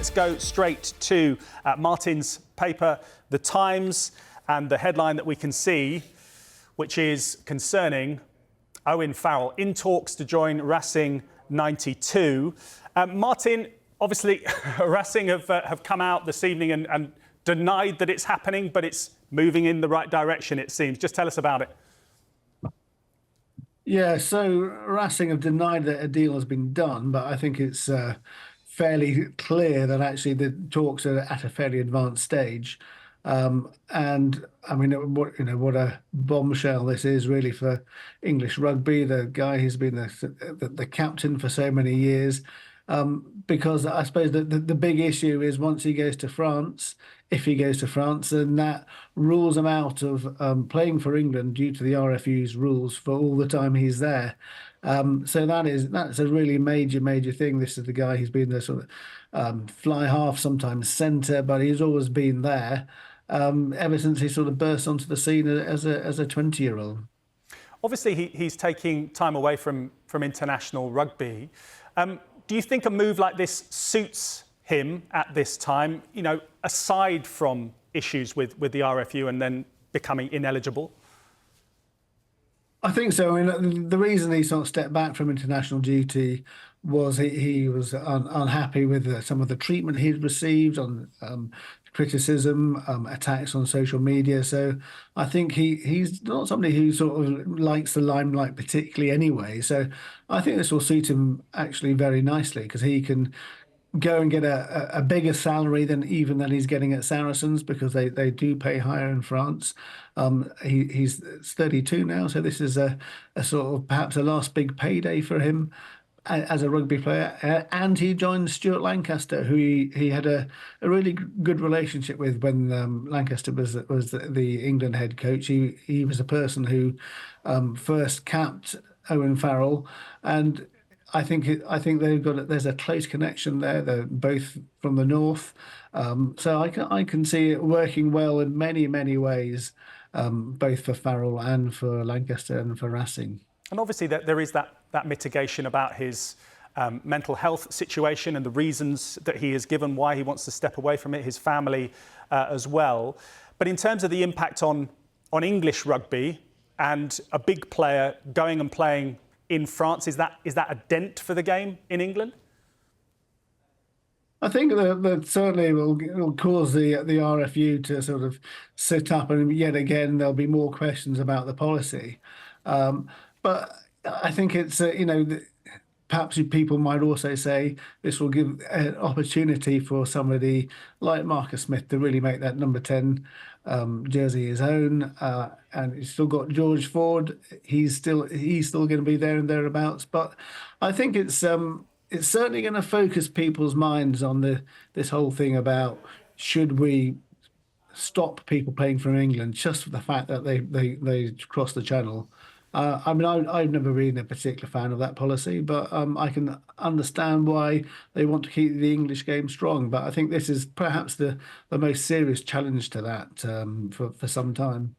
let's go straight to Martin's paper, The Times, and the headline that we can see, which is concerning Owen Farrell in talks to join Racing 92. Martin, obviously, Racing have come out this evening and denied that it's happening, but it's moving in the right direction, it seems. Just tell us about it. Yeah, so Racing have denied that a deal has been done, but I think it's fairly clear that actually the talks are at a fairly advanced stage. And I mean, what a bombshell this is really for English rugby. The guy who's been the captain for so many years. Because I suppose the big issue is once he goes to France, if he goes to France, then that rules him out of playing for England due to the RFU's rules for all the time he's there. So that's a really major thing. This is the guy who's been the sort of fly half, sometimes centre, but he's always been there ever since he sort of burst onto the scene as a 20-year-old. Obviously, he's taking time away from international rugby. Do you think a move like this suits him at this time, you know, aside from issues with the RFU and then becoming ineligible? I think so. I mean, the reason he sort of stepped back from international duty was he was unhappy with some of the treatment he'd received on criticism, attacks on social media. So I think he's not somebody who sort of likes the limelight particularly anyway. So I think this will suit him actually very nicely because he can go and get a bigger salary than he's getting at Saracens because they do pay higher in France. He's 32 now, so this is a sort of perhaps a last big payday for him as a rugby player, and he joined Stuart Lancaster, who he had a really good relationship with when Lancaster was the England head coach. He was the person who first capped Owen Farrell, and I think there's a close connection there. They're both from the north, so I can see it working well in many ways, both for Farrell and for Lancaster and for Racing. And obviously there is that mitigation about his mental health situation and the reasons that he has given why he wants to step away from it, his family as well. But in terms of the impact on English rugby and a big player going and playing in France, is that a dent for the game in England? I think that certainly will cause the RFU to sort of sit up, and yet again there'll be more questions about the policy. But I think it's, perhaps people might also say this will give an opportunity for somebody like Marcus Smith to really make that number 10 jersey his own. And he's still got George Ford. He's still going to be there and thereabouts. But I think it's certainly going to focus people's minds on this whole thing about should we stop people playing from England just for the fact that they crossed the channel. I mean, I've never been a particular fan of that policy, but I can understand why they want to keep the English game strong. But I think this is perhaps the most serious challenge to that for some time.